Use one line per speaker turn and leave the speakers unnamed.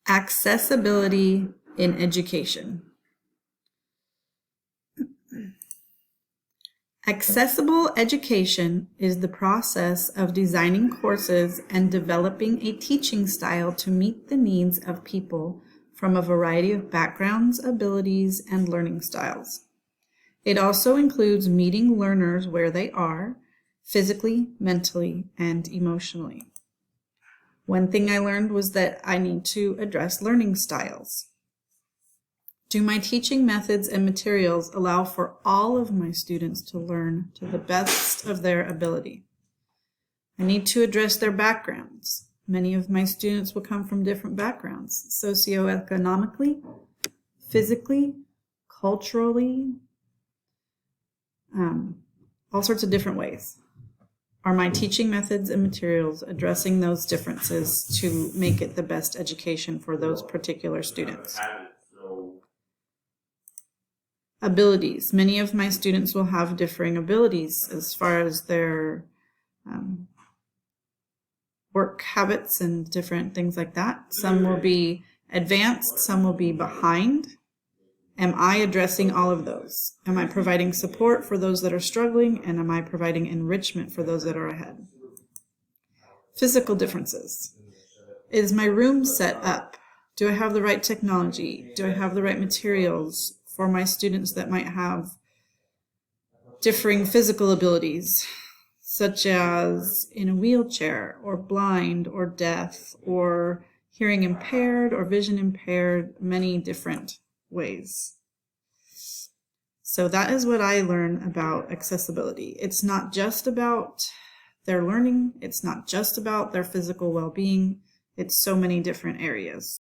Accessibility in education. Accessible education is the process of designing courses and developing a teaching style to meet the needs of people from a variety of backgrounds, abilities, and learning styles. It also includes meeting learners where they are, physically, mentally, and emotionally. One thing I learned was that I need to address learning styles. Do my teaching methods and materials allow for all of my students to learn to the best of their ability? I need to address their backgrounds. Many of my students will come from different backgrounds, socioeconomically, physically, culturally, all sorts of different ways. Are my teaching methods and materials addressing those differences to make it the best education for those particular students? Abilities. Many of my students will have differing abilities as far as their work habits and different things like that. Some will be advanced, some will be behind. Am I addressing all of those? Am I providing support for those that are struggling, and am I providing enrichment for those that are ahead? Physical differences. Is my room set up? Do I have the right technology? Do I have the right materials for my students that might have differing physical abilities, such as in a wheelchair, or blind, or deaf, or hearing impaired, or vision impaired, many different ways. So that is what I learn about accessibility. It's not just about their learning. It's not just about their physical well-being. It's so many different areas.